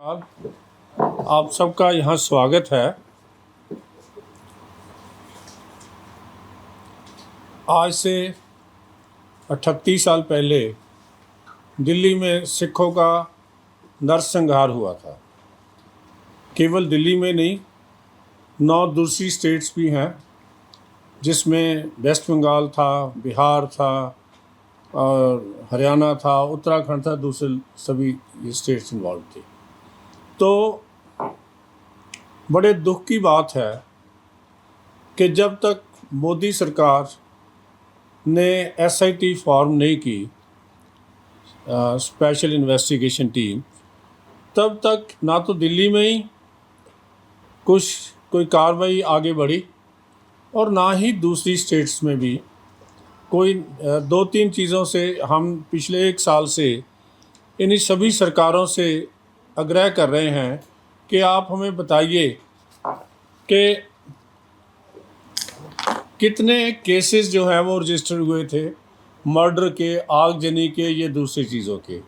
आप सबका यहाँ स्वागत है। आज से 38 साल पहले दिल्ली में सिखों का नरसंहार हुआ था। केवल दिल्ली में नहीं, 9 दूसरी स्टेट्स भी हैं जिसमें वेस्ट बंगाल था, बिहार था और हरियाणा था, उत्तराखंड था, दूसरे सभी स्टेट्स इन्वॉल्व थे। तो बड़े दुख की बात है कि जब तक मोदी सरकार ने SIT फॉर्म नहीं की, स्पेशल इन्वेस्टिगेशन टीम, तब तक ना तो दिल्ली में ही कोई कार्रवाई आगे बढ़ी और ना ही दूसरी स्टेट्स में भी कोई 2-3 चीज़ों से हम पिछले 1 साल से इन्हीं सभी सरकारों से आग्रह कर रहे हैं कि आप हमें बताइए कि कितने केसेस जो हैं वो रजिस्टर हुए थे, मर्डर के, आगजनी के, ये दूसरी चीज़ों के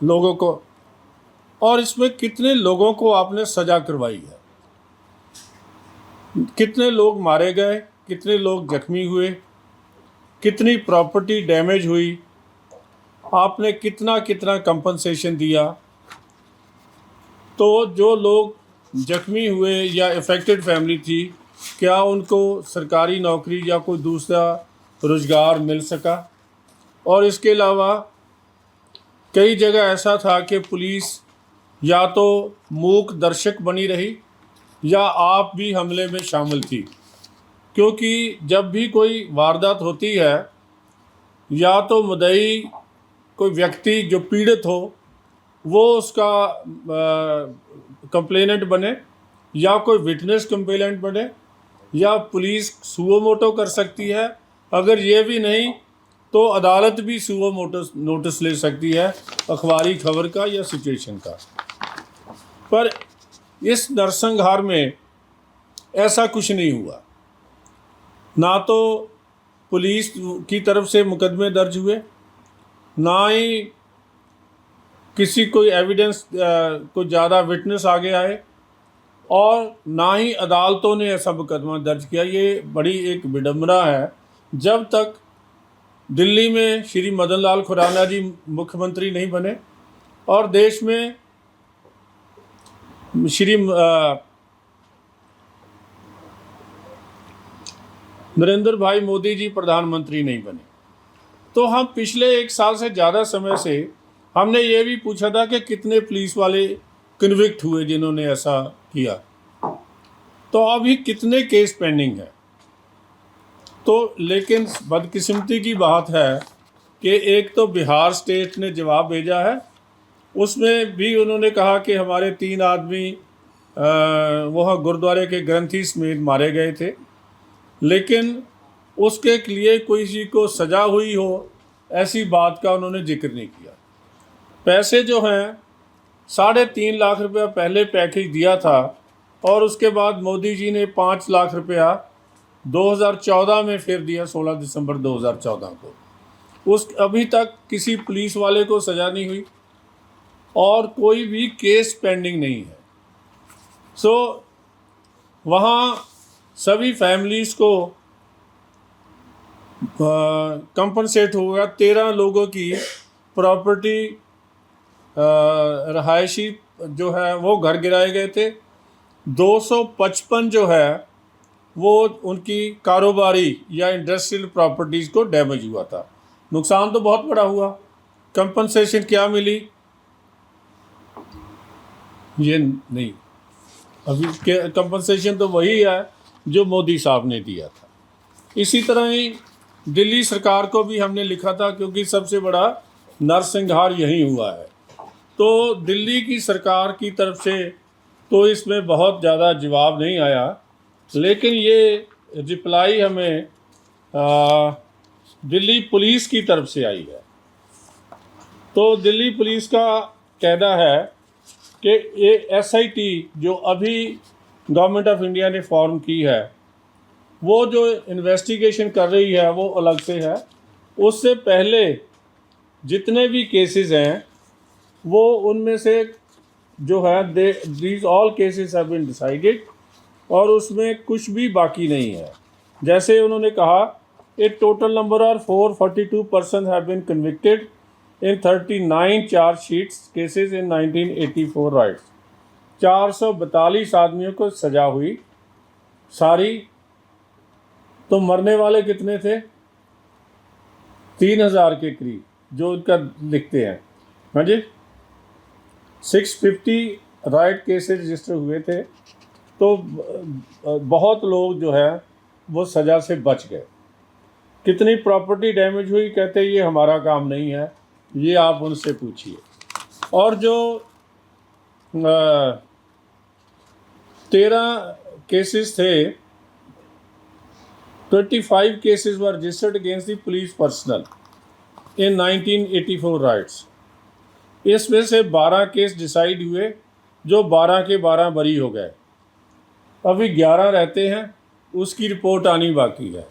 लोगों को, और इसमें कितने लोगों को आपने सज़ा करवाई है, कितने लोग मारे गए, कितने लोग जख्मी हुए, कितनी प्रॉपर्टी डैमेज हुई, आपने कितना कितना कंपनसेशन दिया। तो जो लोग जख्मी हुए या इफ़ेक्टेड फैमिली थी, क्या उनको सरकारी नौकरी या कोई दूसरा रोज़गार मिल सका? और इसके अलावा कई जगह ऐसा था कि पुलिस या तो मूक दर्शक बनी रही या आप भी हमले में शामिल थी, क्योंकि जब भी कोई वारदात होती है या तो मुद्दई कोई व्यक्ति जो पीड़ित हो वो उसका कंप्लेनेंट बने या कोई विटनेस कंप्लेनेंट बने या पुलिस सुओ मोटो कर सकती है। अगर ये भी नहीं तो अदालत भी सुओ मोटो नोटिस ले सकती है अखबारी खबर का या सिचुएशन का। पर इस नरसंहार में ऐसा कुछ नहीं हुआ। ना तो पुलिस की तरफ से मुकदमे दर्ज हुए, ना ही किसी कोई एविडेंस को ज़्यादा विटनेस आगे आए, और ना ही अदालतों ने ऐसा मुकदमा दर्ज किया। ये बड़ी एक विडंबना है। जब तक दिल्ली में श्री मदन लाल खुराना जी मुख्यमंत्री नहीं बने और देश में श्री नरेंद्र भाई मोदी जी प्रधानमंत्री नहीं बने, तो हम पिछले 1 साल से ज़्यादा समय से हमने ये भी पूछा था कि कितने पुलिस वाले कन्विक्ट हुए जिन्होंने ऐसा किया, तो अभी कितने केस पेंडिंग है। तो लेकिन बदकिस्मती की बात है कि एक तो बिहार स्टेट ने जवाब भेजा है, उसमें भी उन्होंने कहा कि हमारे 3 आदमी वह गुरुद्वारे के ग्रंथी समेत मारे गए थे, लेकिन उसके लिए किसी को सज़ा हुई हो ऐसी बात का उन्होंने जिक्र नहीं किया। पैसे जो हैं 3.5 लाख रुपया पहले पैकेज दिया था और उसके बाद मोदी जी ने 5 लाख रुपया 2014 में फिर दिया, 16 दिसंबर 2014 को। अभी तक किसी पुलिस वाले को सज़ा नहीं हुई और कोई भी केस पेंडिंग नहीं है। वहाँ सभी फैमिलीज़ को कंपनसेट होगा। 13 लोगों की प्रॉपर्टी, रहायशी जो है वो घर गिराए गए थे। 255 जो है वो उनकी कारोबारी या इंडस्ट्रियल प्रॉपर्टीज़ को डैमेज हुआ था। नुकसान तो बहुत बड़ा हुआ। कंपनसेशन क्या मिली ये नहीं, अभी कंपनसेशन तो वही है जो मोदी साहब ने दिया था। इसी तरह ही दिल्ली सरकार को भी हमने लिखा था, क्योंकि सबसे बड़ा नरसंहार यहीं हुआ है। तो दिल्ली की सरकार की तरफ से तो इसमें बहुत ज़्यादा जवाब नहीं आया, लेकिन ये रिप्लाई हमें दिल्ली पुलिस की तरफ से आई है। तो दिल्ली पुलिस का कहना है कि ये SIT जो अभी गवर्नमेंट ऑफ इंडिया ने फॉर्म की है, वो जो इन्वेस्टिगेशन कर रही है वो अलग से है। उससे पहले जितने भी केसेस हैं वो उनमें से जो है these all cases have been decided, और उसमें कुछ भी बाकी नहीं है। जैसे उन्होंने कहा, a total number of 442 person have been convicted in 39 chargesheets cases in 1984 riots. 442 आदमियों को सजा हुई सारी। तो मरने वाले कितने थे? 3000 के करीब जो उनका लिखते हैं। हाँ जी, 650 राइट केसेस रजिस्टर हुए थे। तो बहुत लोग जो है वो सज़ा से बच गए। कितनी प्रॉपर्टी डैमेज हुई? कहते ये हमारा काम नहीं है, ये आप उनसे पूछिए। और जो 13 केसेस थे, 25 cases were registered against the police personal in 1984 rights. इसमें से 12 केस डिसाइड हुए, जो 12 के 12 बरी हो गए। अभी 11 रहते हैं, उसकी रिपोर्ट आनी बाकी है।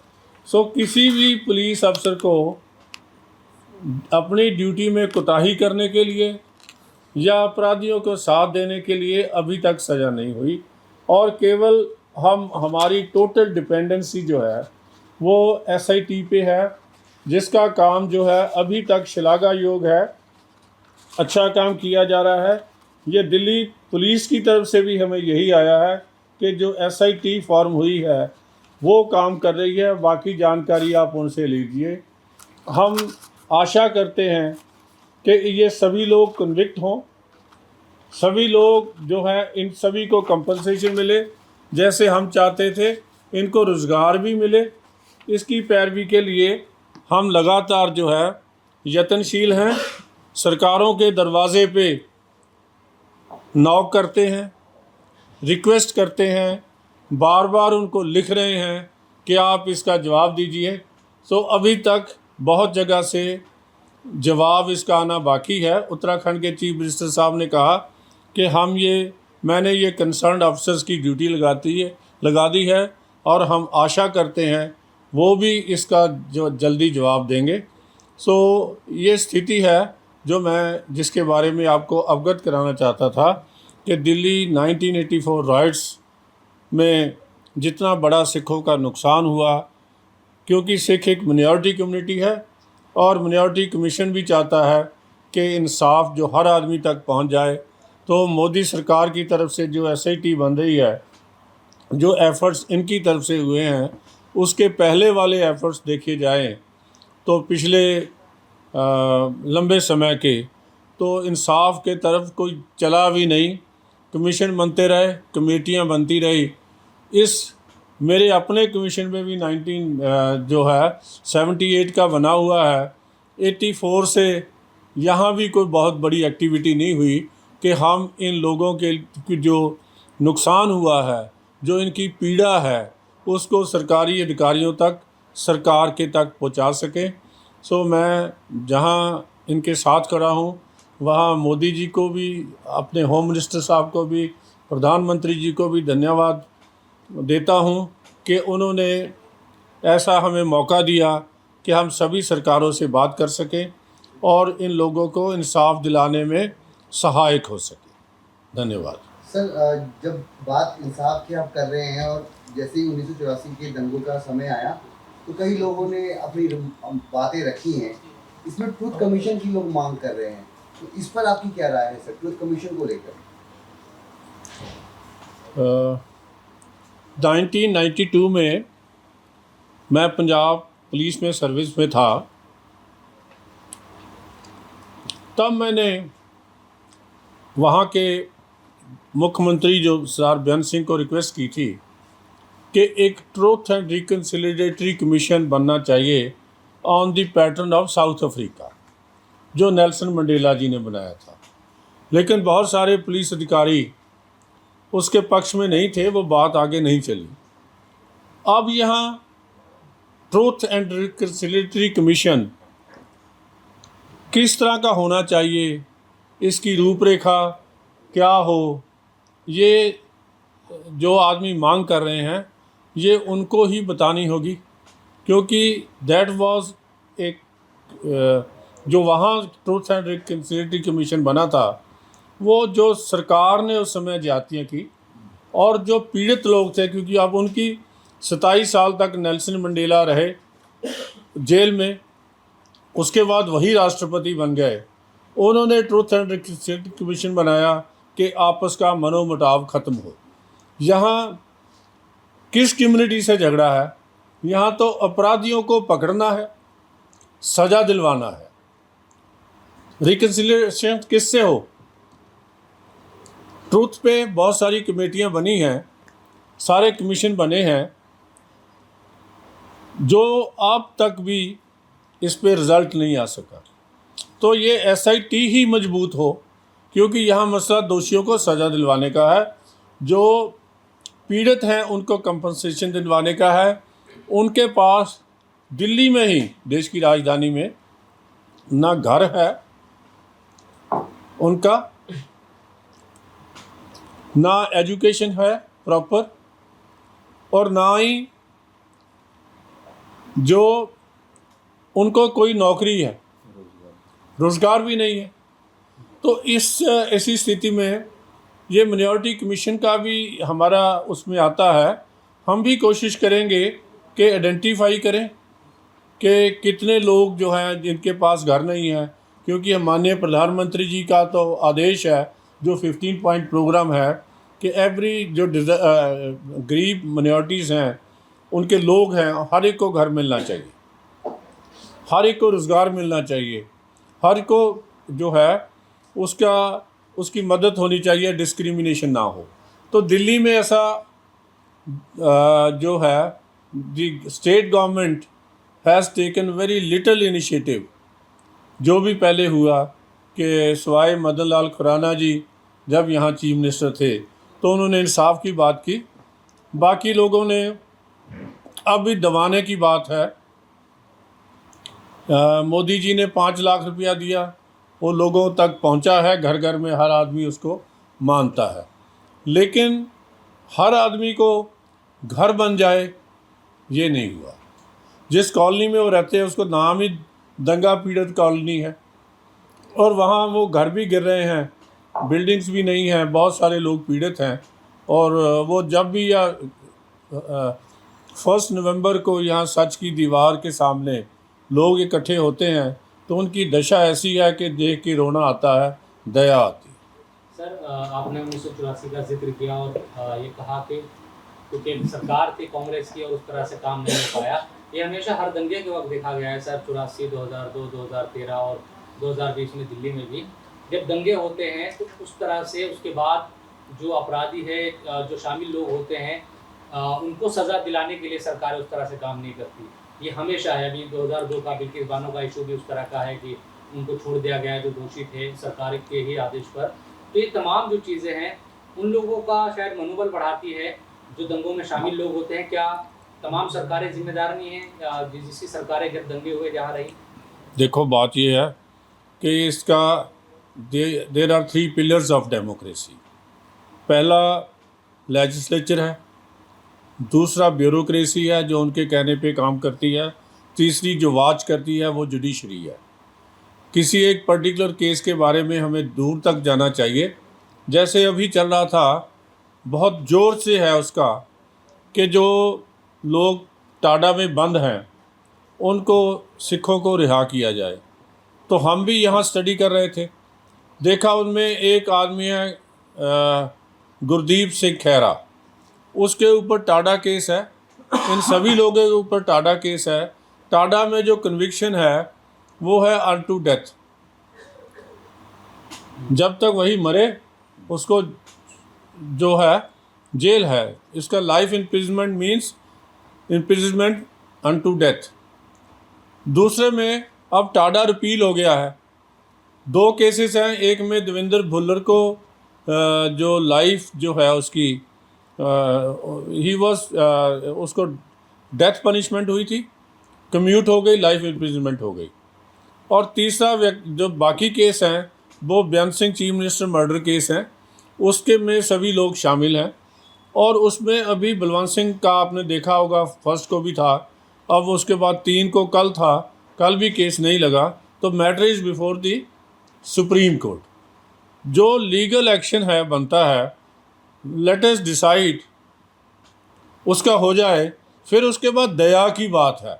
सो किसी भी पुलिस अफसर को अपनी ड्यूटी में कोताही करने के लिए या अपराधियों को साथ देने के लिए अभी तक सज़ा नहीं हुई, और केवल हमारी टोटल डिपेंडेंसी जो है वो SIT पे है, जिसका काम जो है अभी तक श्लाघा योग है। अच्छा काम किया जा रहा है। ये दिल्ली पुलिस की तरफ से भी हमें यही आया है कि जो SIT फॉर्म हुई है वो काम कर रही है। बाकी जानकारी आप उनसे लीजिए। हम आशा करते हैं कि ये सभी लोग कन्विक्ट हों, सभी लोग जो है इन सभी को कंपनसेशन मिले जैसे हम चाहते थे, इनको रोज़गार भी मिले। इसकी पैरवी के लिए हम लगातार जो है यत्नशील हैं। सरकारों के दरवाज़े पे नॉक करते हैं, रिक्वेस्ट करते हैं, बार बार उनको लिख रहे हैं कि आप इसका जवाब दीजिए। सो अभी तक बहुत जगह से जवाब इसका आना बाकी है। उत्तराखंड के चीफ मिनिस्टर साहब ने कहा कि मैंने ये कंसर्न्ड अफसर्स की ड्यूटी लगा दी है, और हम आशा करते हैं वो भी इसका जो जल्दी जवाब देंगे। सो ये स्थिति है जिसके बारे में आपको अवगत कराना चाहता था कि दिल्ली 1984 राइट्स में जितना बड़ा सिखों का नुकसान हुआ, क्योंकि सिख एक मिनॉरिटी कम्युनिटी है और मिनॉरिटी कमीशन भी चाहता है कि इंसाफ जो हर आदमी तक पहुंच जाए। तो मोदी सरकार की तरफ से जो SIT बन रही है, जो एफ़र्ट्स इनकी तरफ से हुए हैं, उसके पहले वाले एफ़र्ट्स देखे जाएं तो पिछले लंबे समय के तो इंसाफ के तरफ कोई चला भी नहीं। कमीशन बनते रहे, कमेटियां बनती रही। मेरे अपने कमीशन में भी 78 का बना हुआ है। 84 से यहाँ भी कोई बहुत बड़ी एक्टिविटी नहीं हुई कि हम इन लोगों के जो नुकसान हुआ है, जो इनकी पीड़ा है, उसको सरकारी अधिकारियों तक, सरकार के तक पहुँचा सकें। सो मैं जहाँ इनके साथ खड़ा हूँ, वहाँ मोदी जी को भी, अपने होम मिनिस्टर साहब को भी, प्रधानमंत्री जी को भी धन्यवाद देता हूँ कि उन्होंने ऐसा हमें मौका दिया कि हम सभी सरकारों से बात कर सकें और इन लोगों को इंसाफ दिलाने में सहायक हो सके। धन्यवाद। सर, जब बात इंसाफ की आप कर रहे हैं और जैसे ही 1984 के दंगों का समय आया तो कई लोगों ने अपनी बातें रखी हैं। इसमें ट्रुथ कमीशन की लोग मांग कर रहे हैं, तो इस पर आपकी क्या राय है सर, ट्रुथ कमीशन को लेकर? 1992 में मैं पंजाब पुलिस में सर्विस में था। तब मैंने वहाँ के मुख्यमंत्री जो सरदार बेअंत सिंह को रिक्वेस्ट की थी कि एक ट्रूथ एंड रिकन्सिलिएटरी कमीशन बनना चाहिए on the pattern of south Africa, जो नेल्सन मंडेला जी ने बनाया था। लेकिन बहुत सारे पुलिस अधिकारी उसके पक्ष में नहीं थे, वो बात आगे नहीं चली। अब यहाँ ट्रूथ एंड रिकन्सिलिएटरी कमीशन किस तरह का होना चाहिए, इसकी रूपरेखा क्या हो, ये जो आदमी मांग कर रहे हैं ये उनको ही बतानी होगी, क्योंकि दैट वाज एक जो वहाँ ट्रूथ एंड रिकन्सिलिएटरी कमीशन बना था वो जो सरकार ने उस समय ज्यादतियाँ की और जो पीड़ित लोग थे, क्योंकि अब उनकी 27 साल तक नेल्सन मंडेला रहे जेल में, उसके बाद वही राष्ट्रपति बन गए। उन्होंने ट्रूथ एंड रिकन्सिलिएशन कमीशन बनाया कि आपस का मनोमुटाव ख़त्म हो। यहाँ किस कम्युनिटी से झगड़ा है? यहाँ तो अपराधियों को पकड़ना है, सज़ा दिलवाना है। रिकन्सिलिएशन किससे हो? ट्रूथ पे बहुत सारी कमेटियाँ बनी हैं, सारे कमीशन बने हैं, जो अब तक भी इस पे रिज़ल्ट नहीं आ सका। तो ये SIT ही मजबूत हो, क्योंकि यहाँ मसला दोषियों को सज़ा दिलवाने का है, जो पीड़ित हैं उनको कंपनसेशन दिलवाने का है। उनके पास दिल्ली में ही, देश की राजधानी में, ना घर है उनका, ना एजुकेशन है प्रॉपर, और ना ही जो उनको कोई नौकरी है, रोज़गार भी नहीं है। तो ऐसी स्थिति में ये मिnority कमीशन का भी हमारा उसमें आता है। हम भी कोशिश करेंगे कि आइडेंटिफाई करें कि कितने लोग जो हैं जिनके पास घर नहीं है, क्योंकि माननीय प्रधानमंत्री जी का तो आदेश है, जो 15 पॉइंट प्रोग्राम है, कि एवरी जो गरीब मिनॉरिटीज़ हैं, उनके लोग हैं, हर एक को घर मिलना चाहिए, हर एक को रोज़गार मिलना चाहिए, हर को जो है उसकी मदद होनी चाहिए, डिस्क्रिमिनेशन ना हो। तो दिल्ली में ऐसा जो है, the state government has taken very little initiative. जो भी पहले हुआ कि सवाई मदन लाल खुराना जी जब यहाँ चीफ मिनिस्टर थे तो उन्होंने इंसाफ की बात की, बाकी लोगों ने अब भी दबाने की बात है। मोदी जी ने 5 लाख रुपया दिया, वो लोगों तक पहुंचा है, घर घर में हर आदमी उसको मानता है, लेकिन हर आदमी को घर बन जाए ये नहीं हुआ। जिस कॉलोनी में वो रहते हैं उसको नाम ही दंगा पीड़ित कॉलोनी है, और वहाँ वो घर भी गिर रहे हैं, बिल्डिंग्स भी नहीं हैं, बहुत सारे लोग पीड़ित हैं। और वो जब भी 1 नवंबर को यहाँ सच की दीवार के सामने लोग इकट्ठे होते हैं तो उनकी दशा ऐसी है कि देख के रोना आता है, दया आती है। सर, आपने 1984 का जिक्र किया और ये कहा कि क्योंकि सरकार थी कांग्रेस की और उस तरह से काम नहीं हो पाया। ये हमेशा हर दंगे के वक्त देखा गया है सर, 84, 2002, 2013 और 2020 में दिल्ली में भी जब दंगे होते हैं तो उस तरह से उसके बाद जो अपराधी है, जो शामिल लोग होते हैं, उनको सज़ा दिलाने के लिए सरकार उस तरह से काम नहीं करती। ये हमेशा है। अभी 2002 का बिल्किस बानो का इशू भी उस तरह का है कि उनको छोड़ दिया गया है जो दोषी थे सरकार के ही आदेश पर। तो ये तमाम जो चीज़ें हैं उन लोगों का शायद मनोबल बढ़ाती है जो दंगों में शामिल लोग होते हैं। क्या तमाम सरकारें जिम्मेदार नहीं हैं? जिसकी सरकारें जब दंगे हुए जहाँ रही। देखो, बात ये है कि इसका there are 3 pillars of democracy. पहला लेजिस्लेचर है, दूसरा ब्यूरोक्रेसी है जो उनके कहने पे काम करती है, तीसरी जो वाच करती है वो जुडिशरी है। किसी एक पर्टिकुलर केस के बारे में हमें दूर तक जाना चाहिए। जैसे अभी चल रहा था, बहुत ज़ोर से है उसका, कि जो लोग टाडा में बंद हैं उनको, सिखों को रिहा किया जाए। तो हम भी यहाँ स्टडी कर रहे थे, देखा उनमें एक आदमी है गुरदीप सिंह खैरा, उसके ऊपर टाडा केस है। इन सभी लोगों के ऊपर टाडा केस है। टाडा में जो कन्विक्शन है वो है अनटू डेथ। जब तक वही मरे उसको जो है जेल है। इसका life imprisonment means imprisonment unto death. दूसरे में अब टाडा रिपील हो गया है। 2 केसेस हैं, एक में देवेंद्र भुल्लर को जो लाइफ जो है उसकी ही वॉज उसको डेथ पनिशमेंट हुई थी, कम्यूट हो गई, लाइफ इम्प्रिजमेंट हो गई। और तीसरा जो बाकी केस हैं वो Beant Singh chief minister murder case हैं, उसके में सभी लोग शामिल हैं। और उसमें अभी बलवंत सिंह का आपने देखा होगा, फर्स्ट को भी था, अब उसके बाद 3 को कल था, कल भी केस नहीं लगा। तो matter is before the supreme court. जो लीगल एक्शन है बनता है, लेट अस डिसाइड, उसका हो जाए। फिर उसके बाद दया की बात है,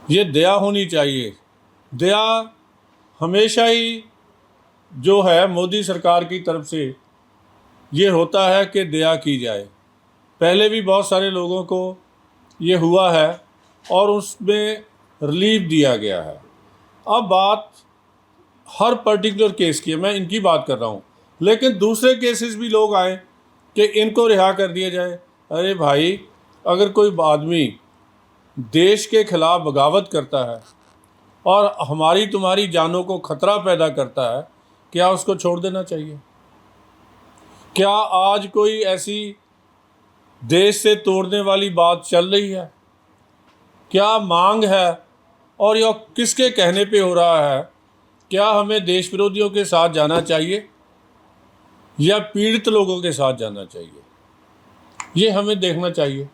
ये दया होनी चाहिए। दया हमेशा ही जो है मोदी सरकार की तरफ से ये होता है कि दया की जाए। पहले भी बहुत सारे लोगों को ये हुआ है और उसमें रिलीफ दिया गया है। अब बात हर पर्टिकुलर केस की है, मैं इनकी बात कर रहा हूँ, लेकिन दूसरे केसेस भी लोग आए कि इनको रिहा कर दिया जाए। अरे भाई, अगर कोई आदमी देश के खिलाफ बगावत करता है और हमारी तुम्हारी जानों को खतरा पैदा करता है, क्या उसको छोड़ देना चाहिए? क्या आज कोई ऐसी देश से तोड़ने वाली बात चल रही है? क्या मांग है और यह किसके कहने पे हो रहा है? क्या हमें देश विरोधियों के साथ जाना चाहिए या पीड़ित लोगों के साथ जाना चाहिए? ये हमें देखना चाहिए।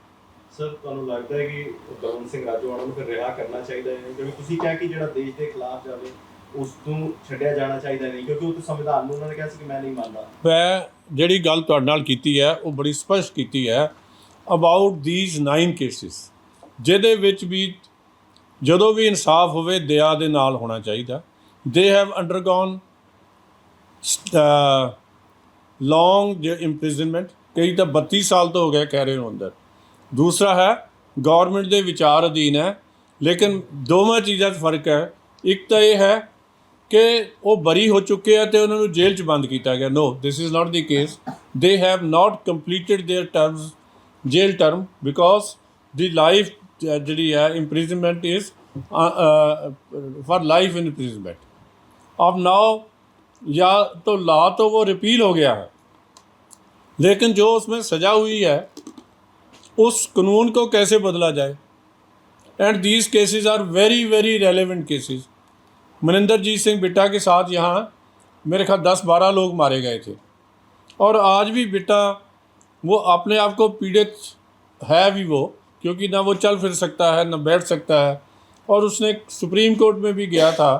ਸਰ ਤੁਹਾਨੂੰ ਲੱਗਦਾ ਹੈ ਕਿ ਗਵਰਨ ਸਿੰਘ ਰਾਜੋਆਣਾ ਨੂੰ ਫਿਰ ਰਿਹਾ ਕਰਨਾ ਚਾਹੀਦਾ ਹੈ, ਜਿਵੇਂ ਤੁਸੀਂ ਕਿਹਾ ਕਿ ਜਿਹੜਾ ਦੇਸ਼ ਦੇ ਖਿਲਾਫ ਜਾਵੇ ਉਸ ਨੂੰ ਛੱਡਿਆ ਜਾਣਾ ਚਾਹੀਦਾ ਨਹੀਂ, ਕਿਉਂਕਿ ਉਹ ਤਾਂ ਸੰਵਿਧਾਨ ਨੂੰ ਉਹਨਾਂ ਨੇ ਕਿਹਾ ਸੀ ਕਿ ਮੈਂ ਨਹੀਂ ਮੰਨਦਾ। ਮੈਂ ਜਿਹੜੀ ਗੱਲ ਤੁਹਾਡੇ ਨਾਲ ਕੀਤੀ ਹੈ ਉਹ ਬੜੀ ਸਪਸ਼ਟ ਕੀਤੀ ਹੈ ਅਬਾਊਟ ਥੀਸ 9 ਕੇਸਿਸ, ਜਿਹਦੇ ਵਿੱਚ ਵੀ ਜਦੋਂ ਵੀ ਇਨਸਾਫ ਹੋਵੇ ਦਇਆ ਦੇ ਨਾਲ ਹੋਣਾ ਚਾਹੀਦਾ। ਦੇ ਹੈਵ ਅੰਡਰਗੋਨ ਲੌਂਗ ਇੰਪ੍ਰਿਜ਼ਨਮੈਂਟ, ਕਈ ਤਾਂ 32 ਸਾਲ ਤੋਂ ਹੋ ਗਏ ਕਹਿ ਰਹੇ ਹੋ ਅੰਦਰ। दूसरा है गौरमेंट के विचार अधीन है, लेकिन दोवें चीज़ों का फर्क है। एक तो ये है कि वो बरी हो चुके हैं तो उन्होंने जेल च बंद किया गया। No, this is not the case. They have not completed their terms, jail term, because the life जी है imprisonment is for life imprisonment. अब नाउ या तो ला तो वो रिपील हो गया है, लेकिन जो उसमें सज़ा हुई है उस कानून को कैसे बदला जाए। And these cases are very very relevant cases. Maninderjeet Singh Bitta के साथ यहाँ मेरे ख्याल 10-12 लोग मारे गए थे, और आज भी बिट्टा वो अपने आप को पीड़ित है भी वो, क्योंकि ना वो चल फिर सकता है ना बैठ सकता है। और उसने सुप्रीम कोर्ट में भी गया था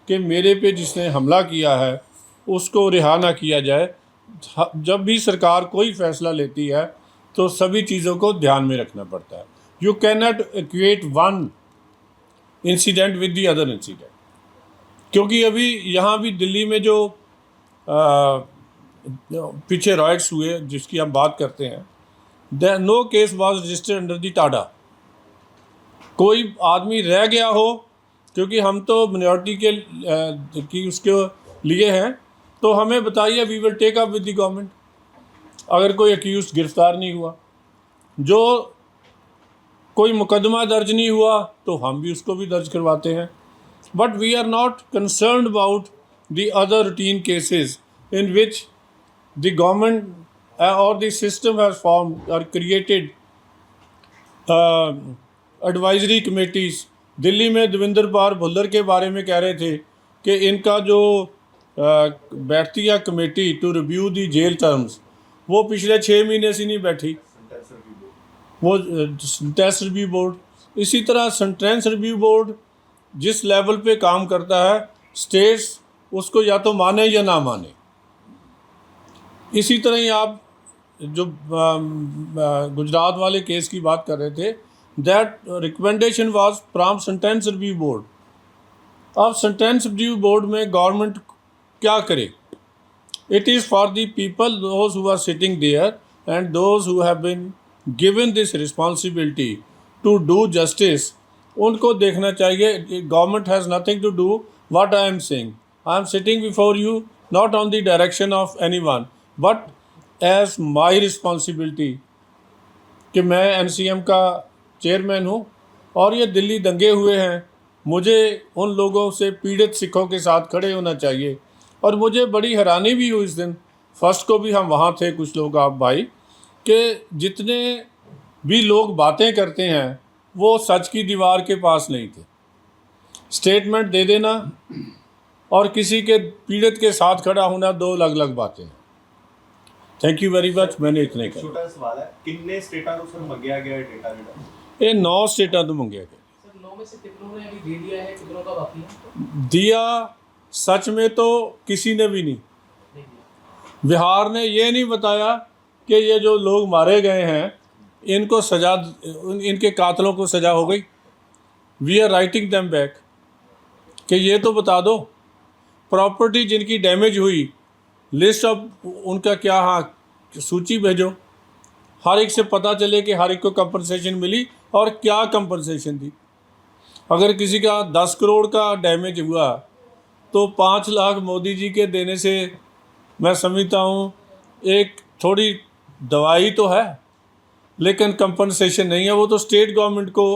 कि मेरे पे जिसने हमला किया है उसको रिहा ना किया जाए। जब भी सरकार कोई फ़ैसला लेती है तो सभी चीज़ों को ध्यान में रखना पड़ता है। You can not equate one incident with the other incident, क्योंकि अभी यहाँ भी दिल्ली में जो पीछे राइट्स हुए जिसकी हम बात करते हैं, no case was registered under the TADA. कोई आदमी रह गया हो, क्योंकि हम तो मिनॉरिटी की उसके लिए हैं, तो हमें बताइए, we will take up with the government. अगर कोई अक्यूज़ गिरफ़्तार नहीं हुआ, जो कोई मुकदमा दर्ज नहीं हुआ, तो हम भी उसको भी दर्ज करवाते हैं। But we are not concerned about the other routine cases in which the government और द सिस्टम हैज़ फॉर्म्ड और क्रिएटेड एडवाइजरी कमेटीज़। दिल्ली में देवेंद्र पाल भुल्लर के बारे में कह रहे थे कि इनका जो बैठती है committee to review the jail terms, वो पिछले 6 महीने से नहीं बैठी, वो टेस्ट रिव्यू बोर्ड। इसी तरह सेंटेंस रिव्यू बोर्ड जिस लेवल पे काम करता है, स्टेट्स उसको या तो माने या ना माने। इसी तरह ही आप जो गुजरात वाले केस की बात कर रहे थे, that recommendation was from sentence review board. अब सेंटेंस रिव्यू बोर्ड में गवर्नमेंट क्या करे? It is for the people, those who are sitting there and those who have been given this responsibility to do justice, उनको देखना चाहिए। Government has nothing to do what I am saying. I am sitting before you not on the direction of anyone, but as my responsibility कि मैं NCM का chairman हूँ और ये दिल्ली दंगे हुए हैं, मुझे उन लोगों से पीड़ित सिखों के साथ खड़े होना चाहिए। और मुझे बड़ी हैरानी भी हुई इस दिन, फर्स्ट को भी हम वहाँ थे कुछ लोग, आप भाई, कि जितने भी लोग बातें करते हैं वो सच की दीवार के पास नहीं थे। स्टेटमेंट दे देना और किसी के पीड़ित के साथ खड़ा होना, दो अलग अलग बातें हैं। Thank you very much. मैंने इतने कहा। छोटा सवाल है, कितने स्टेटां को सर मंगया गया डेटा? ये 9 स्टेटां तो मंगया गया। सर 9 में से कितनों ने अभी दे दिया है, कितनों का बाकी है? दिया सच में तो किसी ने भी नहीं। बिहार ने ये नहीं बताया कि ये जो लोग मारे गए हैं इनको सजा, इनके कातलों को सजा हो गई। We are writing them back कि ये तो बता दो प्रॉपर्टी जिनकी डैमेज हुई, लिस्ट ऑफ उनका क्या, हाँ सूची भेजो, हर एक से पता चले कि हर एक को कंपनसेशन मिली और क्या कंपनसेशन थी। अगर किसी का 10 करोड़ का डैमेज हुआ तो 5 लाख मोदी जी के देने से मैं समझता हूँ एक थोड़ी दवाई तो है, लेकिन कंपनसेशन नहीं है। वो तो स्टेट गवर्नमेंट को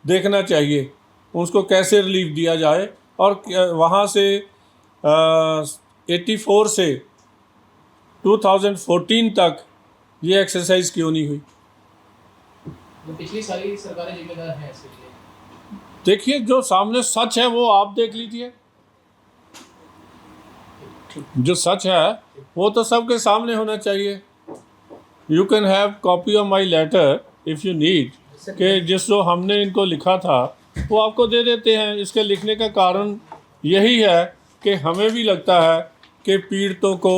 देखना चाहिए उसको कैसे रिलीफ दिया जाए, और वहाँ से 84 से 2014 तक ये एक्सरसाइज क्यों नहीं हुई। तो पिछली सारी सरकारें जिम्मेदार हैं इसके लिए। देखिए जो सामने सच है वो आप देख लीजिए, जो सच है वो तो सबके सामने होना चाहिए। You can have copy of my letter if you need, कि जिस जो हमने इनको लिखा था वो आपको दे देते हैं। इसके लिखने का कारण यही है कि हमें भी लगता है कि पीड़ितों को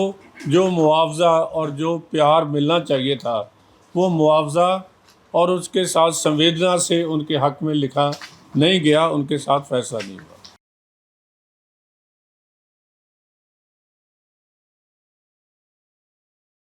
जो मुआवजा और जो प्यार मिलना चाहिए था वो मुआवजा और उसके साथ संवेदना से उनके हक़ में लिखा नहीं गया, उनके साथ फैसला नहीं हुआ।